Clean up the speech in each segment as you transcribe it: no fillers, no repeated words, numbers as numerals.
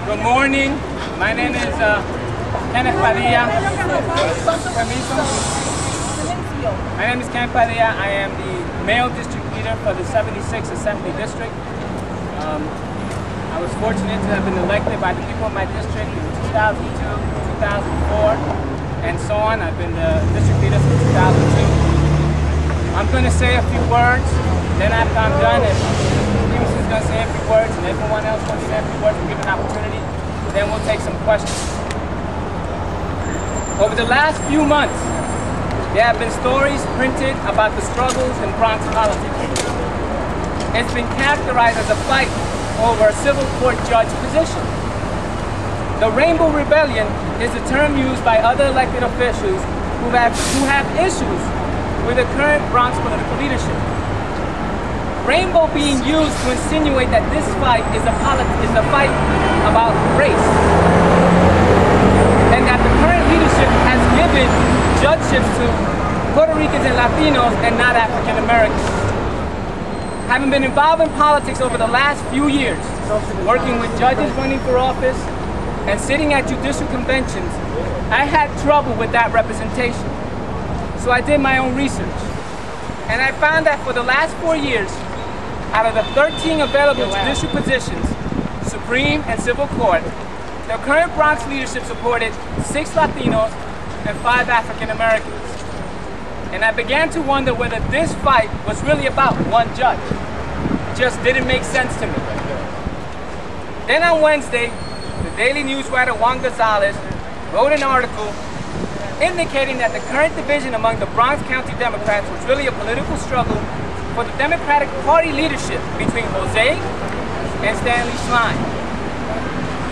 Good morning. My name is Kenneth Padilla. My name is Kenneth Padilla. I am the male district leader for the 76th Assembly District. I was fortunate to have been elected by the people of my district in 2002, 2004, and so on. I've been the district leader since 2002. I'm going to say a few words, then after I'm done, if Stevenson's going to say a few words, and everyone else wants to say a few words, we'll give an opportunity, then we'll take some questions. Over the last few months, there have been stories printed about the struggles in Bronx politics. It's been characterized as a fight over a civil court judge position. The Rainbow Rebellion is a term used by other elected officials who have issues with the current Bronx political leadership. Rainbow being used to insinuate that this fight is a fight about race, and that the current leadership has given judgeships to Puerto Ricans and Latinos and not African Americans. Having been involved in politics over the last few years, working with judges running for office and sitting at judicial conventions, I had trouble with that representation. So I did my own research. And I found that for the last 4 years, out of the 13 available judicial positions, Supreme and Civil Court, the current Bronx leadership supported 6 Latinos and 5 African Americans. And I began to wonder whether this fight was really about one judge. It just didn't make sense to me. Then on Wednesday, the Daily News writer Juan Gonzalez wrote an article indicating that the current division among the Bronx County Democrats was really a political struggle for the Democratic Party leadership between Jose and Stanley Schlein.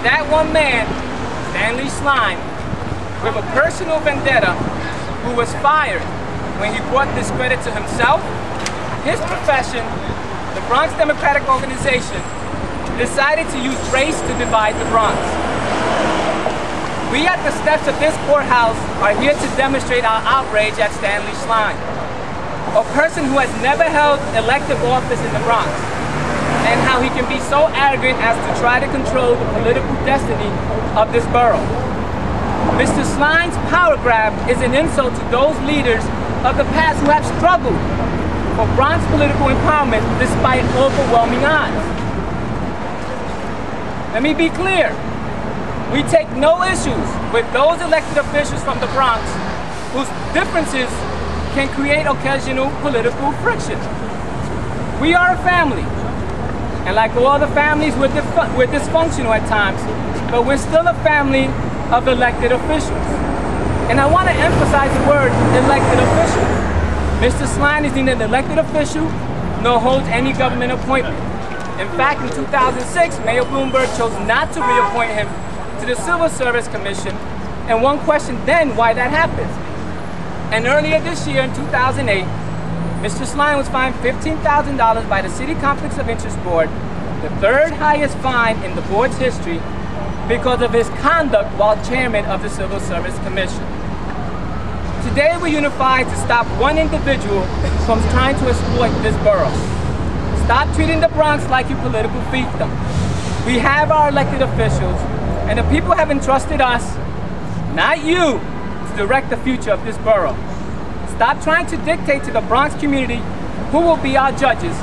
That one man, Stanley Schlein, with a personal vendetta, who was fired when he brought discredit to himself, his profession, the Bronx Democratic Organization, decided to use race to divide the Bronx. We at the steps of this courthouse are here to demonstrate our outrage at Stanley Schlein, a person who has never held elective office in the Bronx, and how he can be so arrogant as to try to control the political destiny of this borough. Mr. Schlein's power grab is an insult to those leaders of the past who have struggled for Bronx political empowerment despite overwhelming odds. Let me be clear. We take no issues with those elected officials from the Bronx whose differences can create occasional political friction. We are a family, and like all the families, we're dysfunctional at times, but we're still a family of elected officials. And I want to emphasize the word elected official. Mr. Schlein is neither an elected official nor holds any government appointment. In fact, in 2006, Mayor Bloomberg chose not to reappoint him to the Civil Service Commission, and one questioned then why that happened. And earlier this year, in 2008, Mr. Schlein was fined $15,000 by the City Conflicts of Interest Board, the 3rd highest fine in the board's history, because of his conduct while chairman of the Civil Service Commission. Today we're unified to stop one individual from trying to exploit this borough. Stop treating the Bronx like your political fiefdom. We have our elected officials, and the people have entrusted us, not you, to direct the future of this borough. Stop trying to dictate to the Bronx community who will be our judges,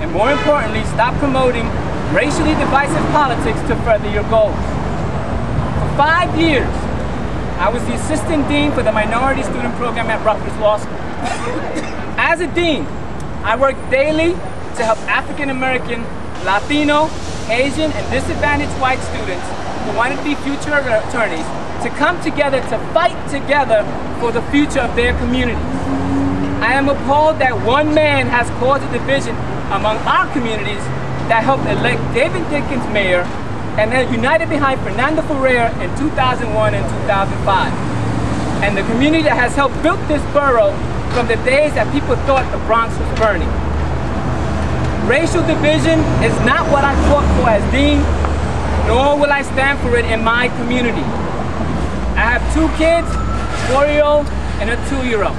and more importantly, stop promoting racially divisive politics to further your goals. For 5 years, I was the assistant dean for the minority student program at Rutgers Law School. As a dean, I worked daily to help African American, Latino, Asian, and disadvantaged white students who wanted to be future attorneys to come together to fight together for the future of their community. I am appalled that one man has caused a division among our communities that helped elect David Dickens mayor and then united behind Fernando Ferrer in 2001 and 2005. And the community that has helped build this borough from the days that people thought the Bronx was burning. Racial division is not what I fought for as dean, nor will I stand for it in my community. I have 2 kids, a 4-year-old and a 2-year-old.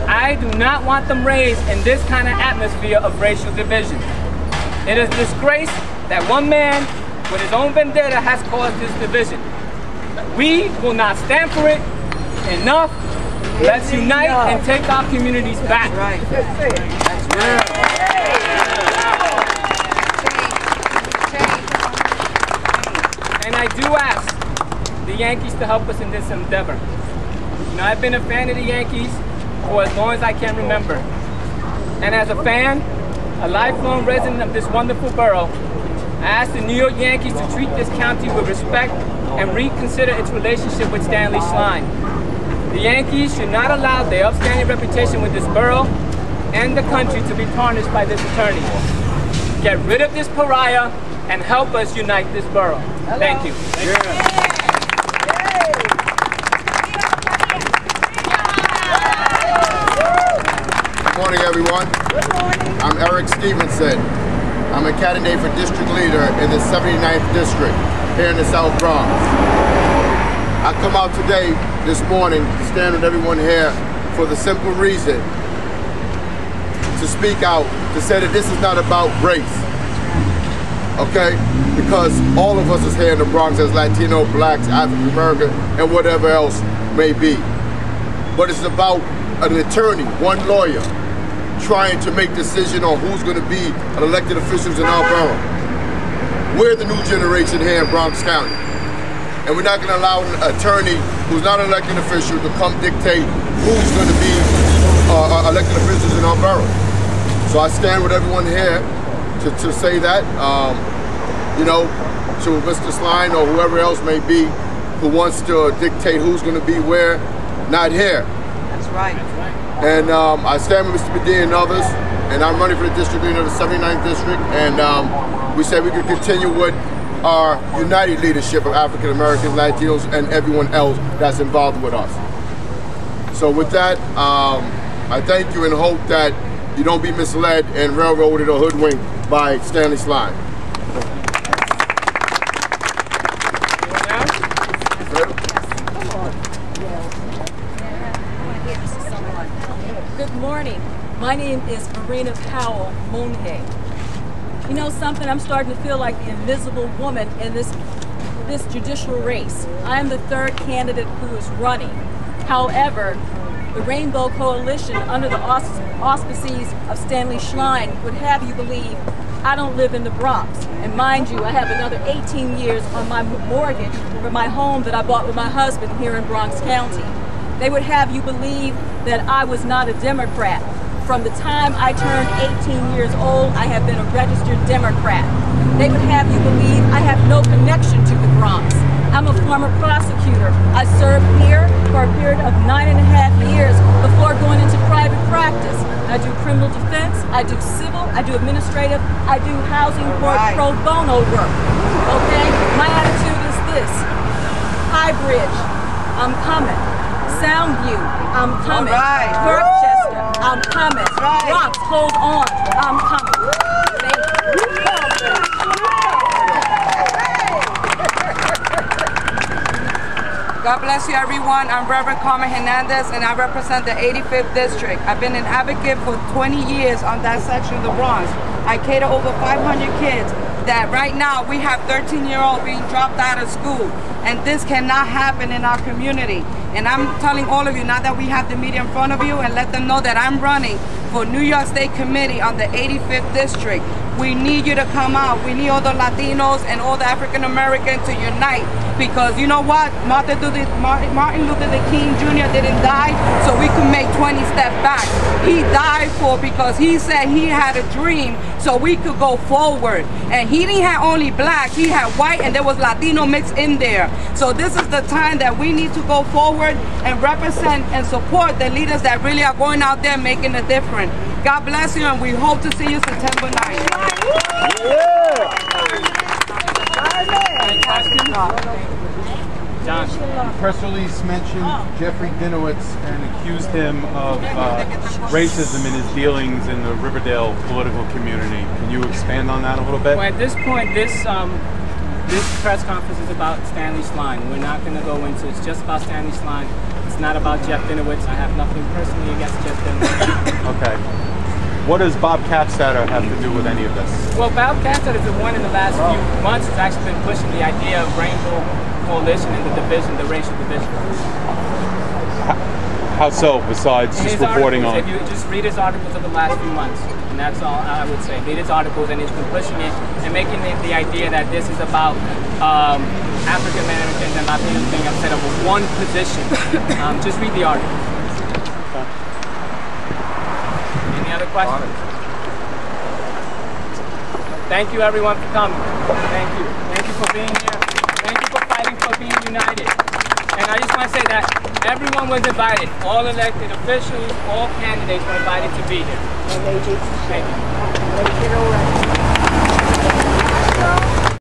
I do not want them raised in this kind of atmosphere of racial division. It is a disgrace that one man with his own vendetta has caused this division. We will not stand for it. Enough. Let's unite and take our communities back. That's right. That's right. And I do ask the Yankees to help us in this endeavor. You know, I've been a fan of the Yankees for as long as I can remember. And as a fan, a lifelong resident of this wonderful borough, I ask the New York Yankees to treat this county with respect and reconsider its relationship with Stanley Schlein. The Yankees should not allow their upstanding reputation with this borough and the country to be tarnished by this attorney. Get rid of this pariah and help us unite this borough. Thank you. Good morning, everyone. Good morning. I'm Eric Stevenson. I'm a candidate for district leader in the 79th district here in the South Bronx. I come out today, this morning, to stand with everyone here for the simple reason to speak out, to say that this is not about race, okay? Because all of us is here in the Bronx as Latino, Blacks, African American, and whatever else may be. But it's about an attorney, one lawyer, trying to make decision on who's going to be elected officials in our borough. We're the new generation here in Bronx County. And we're not going to allow an attorney who's not an elected official to come dictate who's going to be elected officials in our borough. So I stand with everyone here to say that, you know, to Mr. Schlein or whoever else may be who wants to dictate who's going to be where, not here. That's right. And I stand with Mr. Padilla and others, and I'm running for the district leader of the 79th district, and we said we could continue with our united leadership of African Americans, Latinos, and everyone else that's involved with us. So with that, I thank you and hope that you don't be misled and railroaded or hoodwinked by Stanley Schlein. Good morning. My name is Verena Powell Monhe. You know something? I'm starting to feel like the invisible woman in this judicial race. I am the third candidate who is running. However, the Rainbow Coalition, under the auspices of Stanley Schlein, would have you believe I don't live in the Bronx. And mind you, I have another 18 years on my mortgage for my home that I bought with my husband here in Bronx County. They would have you believe that I was not a Democrat. From the time I turned 18 years old, I have been a registered Democrat. They would have you believe I have no connection to the Bronx. I'm a former prosecutor. I served here for a period of 9.5 years before going into private practice. I do criminal defense, I do civil, I do administrative, I do housing board pro bono work. Okay? My attitude is this. High Bridge, I'm coming. Soundview, I'm coming. Dorchester, I'm coming. Bronx, hold on, I'm coming. Thank you. God bless you, everyone. I'm Reverend Carmen Hernandez, and I represent the 85th District. I've been an advocate for 20 years on that section of the Bronx. I cater over 500 kids that right now we have 13-year-olds being dropped out of school, and this cannot happen in our community. And I'm telling all of you, now that we have the media in front of you, and let them know that I'm running for New York State Committee on the 85th District. We need you to come out. We need all the Latinos and all the African Americans to unite, because you know what? Martin Luther King Jr. didn't die so we could make 20 steps back. He died because he said he had a dream so we could go forward. And he didn't have only black, he had white, and there was Latino mixed in there. So this is the time that we need to go forward and represent and support the leaders that really are going out there making a difference. God bless you, and we hope to see you September 9th. John. The press release mentioned Jeffrey Dinowitz and accused him of racism in his dealings in the Riverdale political community. Can you expand on that a little bit? Well, at this point, this press conference is about Stanley Schlein. We're not going to go into it. It's just about Stanley Schlein. It's not about Jeff Dinowitz. I have nothing personally against Jeff Dinowitz. Okay. What does Bob Capstatter have to do with any of this? Well, Bob Castro is the one in the last few months who's actually been pushing the idea of rainbow coalition and the division, the racial division. How so, besides just reporting on? If you just read his articles of the last few months, and that's all I would say. Read his articles, and he's been pushing it and making it the idea that this is about African Americans and Latinos being upset over one position. Just read the article. Any other questions? Thank you, everyone, for coming. Thank you. Thank you for being here. Thank you for fighting for being united. And I just want to say that everyone was invited. All elected officials, all candidates were invited to be here. Thank you.